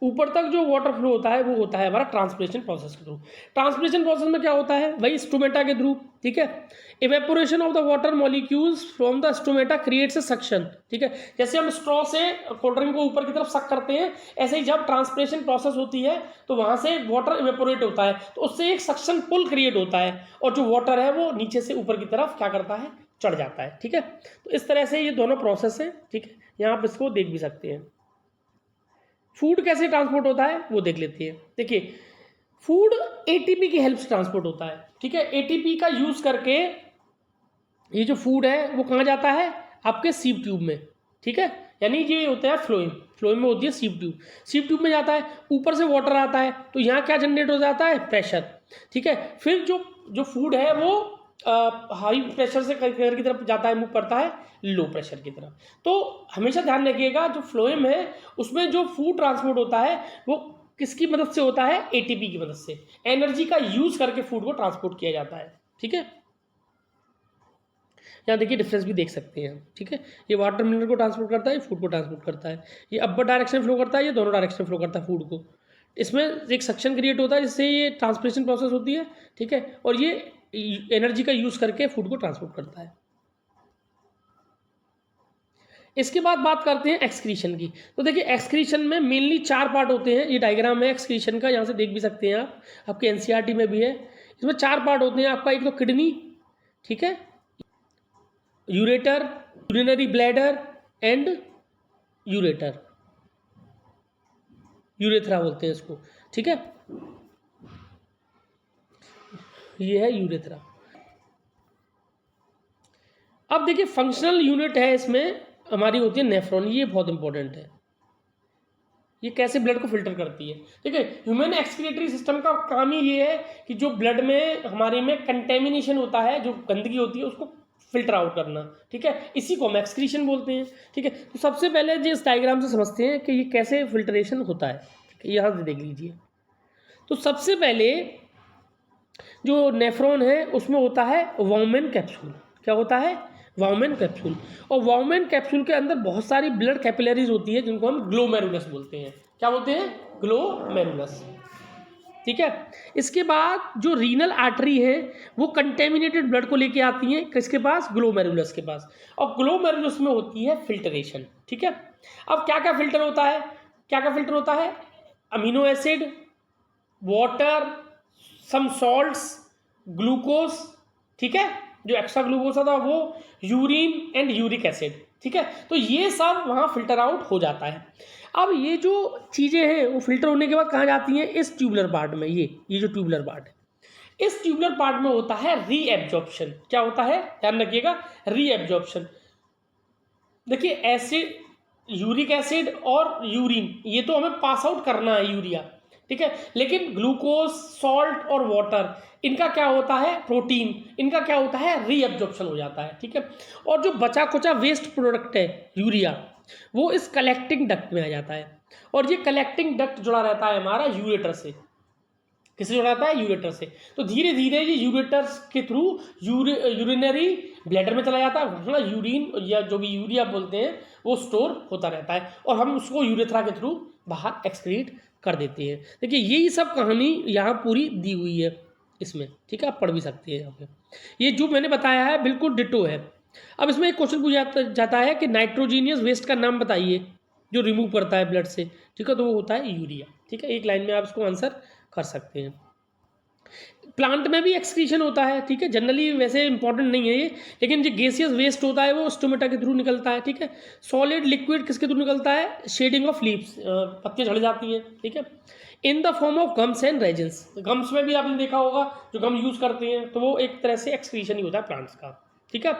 ऊपर तक जो वाटर फ्लो होता है वो होता है हमारा ट्रांसपिरेशन प्रोसेस के थ्रू। ट्रांसपिरेशन प्रोसेस में क्या होता है, वही स्टोमेटा के थ्रू, ठीक है। Evaporation of the water molecules from the stomata creates a suction, ठीक है। जैसे हम स्ट्रॉ से कोल्ड ड्रिंक को ऊपर की तरफ सक करते हैं, ऐसे ही जब ट्रांसपिरेशन प्रोसेस होती है तो वहाँ से वाटर इवेपोरेट होता है, तो उससे एक सक्शन पुल क्रिएट होता है और जो वाटर है वो नीचे से ऊपर की तरफ क्या करता है, चढ़ जाता है, ठीक है। तो इस तरह से ये दोनों प्रोसेस हैं, ठीक है। यहाँ आप इसको देख भी सकते हैं। फूड कैसे ट्रांसपोर्ट होता है वो देख लेते हैं। देखिए, फूड एटीपी की हेल्प से ट्रांसपोर्ट होता है, ठीक है। एटीपी का यूज करके ये जो फूड है वो कहाँ जाता है, आपके सीव ट्यूब में, ठीक है। यानी ये होता है फ्लोएम, फ्लोएम में होती है सीव ट्यूब, सीव ट्यूब में जाता है, ऊपर से वाटर आता है तो यहाँ क्या जनरेट हो जाता है, प्रेशर, ठीक है। फिर जो फूड है वो हाई प्रेशर से किधर की तरफ जाता है, मूव करता है लो प्रेशर की तरफ। तो हमेशा ध्यान रखिएगा जो फ्लोएम है उसमें जो फूड ट्रांसपोर्ट होता है वो किसकी मदद से होता है, एटीपी की मदद से। एनर्जी का यूज करके फूड को ट्रांसपोर्ट किया जाता है, ठीक है। यहाँ देखिए डिफरेंस भी देख सकते हैं, ठीक है। ये वाटर मिनरल को ट्रांसपोर्ट करता है, फूड को ट्रांसपोर्ट करता है। ये अपर डायरेक्शन फ्लो करता है, ये दोनों डायरेक्शन फ्लो करता है फूड को। इसमें एक सक्शन क्रिएट होता है जिससे ये ट्रांसपिरेशन प्रोसेस होती है, ठीक है। और ये एनर्जी का यूज करके फूड को ट्रांसपोर्ट करता है। इसके बाद बात करते हैं एक्सक्रीशन की। तो देखिए एक्सक्रीशन में मेनली 4 पार्ट होते हैं। ये डायग्राम है एक्सक्रीशन का, यहाँ से देख भी सकते हैं आप, आपके एनसीईआरटी में भी है। इसमें 4 पार्ट होते हैं आपका, एक तो किडनी, ठीक है, ureter, urinary bladder and ureter, urethra बोलते हैं इसको, ठीक है। ये है यूरेथ्रा। अब देखिए फंक्शनल यूनिट है इसमें हमारी होती है नेफ्रॉन, ये बहुत इंपॉर्टेंट है। ये कैसे ब्लड को फिल्टर करती है, ठीक है। ह्यूमन एक्सक्रीटरी सिस्टम का काम ही ये है कि जो ब्लड में हमारे में कंटेमिनेशन होता है, जो गंदगी होती है उसको फिल्टर आउट करना, ठीक है। इसी को हम एक्सक्रीशन बोलते हैं, ठीक है। तो सबसे पहले जो इस डायग्राम से समझते हैं कि ये कैसे फिल्ट्रेशन होता है, ठीक है। यहाँ से देख लीजिए। तो सबसे पहले जो नेफ्रॉन है उसमें होता है वॉमेन कैप्सूल। क्या होता है, वॉमेन कैप्सूल। और वॉमेन कैप्सूल के अंदर बहुत सारी ब्लड कैपिलरीज होती है जिनको हम ग्लोमेरुलस बोलते हैं। क्या बोलते हैं, ग्लोमेरुलस, ठीक है। इसके बाद जो रीनल आर्टरी है वो कंटेमिनेटेड ब्लड को लेके आती है किसके पास, ग्लोमेरुलस के पास। और ग्लोमेरुलस में होती है फिल्ट्रेशन, ठीक है। अब क्या क्या फिल्टर होता है, क्या क्या फिल्टर होता है, अमीनो एसिड, वाटर, सम सॉल्ट्स, ग्लूकोज, ठीक है, जो एक्स्ट्रा ग्लूकोज था वो, यूरिन एंड यूरिक एसिड, ठीक है। तो ये सब वहाँ फिल्टर आउट हो जाता है। अब ये जो चीज़ें हैं वो फिल्टर होने के बाद कहाँ जाती हैं, इस ट्यूबुलर पार्ट में। ये जो ट्यूबुलर पार्ट है, इस ट्यूबुलर पार्ट में होता है रीएब्जॉर्प्शन। क्या होता है, ध्यान रखिएगा, रीएब्जॉर्प्शन। देखिए एसिड, यूरिक एसिड और यूरिन ये तो हमें पास आउट करना है, यूरिया, ठीक है। लेकिन ग्लूकोज, सॉल्ट और वाटर इनका क्या होता है, प्रोटीन, इनका क्या होता है, रीअब्जॉर्प्शन हो जाता है, ठीक है। और जो बचा कुचा वेस्ट प्रोडक्ट है यूरिया, वो इस कलेक्टिंग डक्ट में आ जाता है। और ये कलेक्टिंग डक्ट जुड़ा रहता है हमारा यूरेटर से। किससे जुड़ा रहता है, यूरेटर से। तो धीरे धीरे ये यूरेटर के थ्रू यूरिनरी ब्लैडर में चला जाता है, वहाँ यूरिन या जो भी यूरिया बोलते हैं वो स्टोर होता रहता है और हम उसको यूरेथ्रा के थ्रू बाहर एक्सक्रीट कर देते हैं। देखिए यही सब कहानी यहाँ पूरी दी हुई है इसमें, ठीक है, आप पढ़ भी सकते हैं यहाँ पे। ये जो मैंने बताया है बिल्कुल डिटो है। अब इसमें एक क्वेश्चन पूछा जाता है कि नाइट्रोजीनियस वेस्ट का नाम बताइए जो रिमूव करता है ब्लड से, ठीक है। तो वो होता है यूरिया, ठीक है। एक लाइन में आप इसको आंसर कर सकते हैं। प्लांट में भी एक्सक्रीशन होता है, ठीक है। जनरली वैसे इंपॉर्टेंट नहीं है ये, लेकिन जो गैसियस वेस्ट होता है वो स्टोमेटा के थ्रू निकलता है, ठीक है। सॉलिड लिक्विड किसके थ्रू निकलता है, शेडिंग ऑफ लीव्स, पत्तियां झड़ जाती हैं, ठीक है, in the form of gums and resins. Gums में भी आपने देखा होगा जो गम यूज करते हैं, तो वो एक तरह से एक्सक्रीशन ही होता है प्लांट्स का, ठीक है।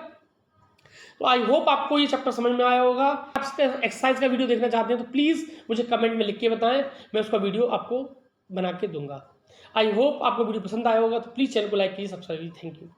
तो आई होप आपको ये चैप्टर समझ में आया होगा। आप एक्सरसाइज का वीडियो देखना चाहते हैं तो प्लीज़ मुझे कमेंट में लिख के बताएं, मैं उसका वीडियो आपको बना के दूंगा। आई होप आपको वीडियो पसंद आया होगा, तो प्लीज़ चैनल को लाइक कीजिए, सब्सक्राइब कीजिए। Thank you.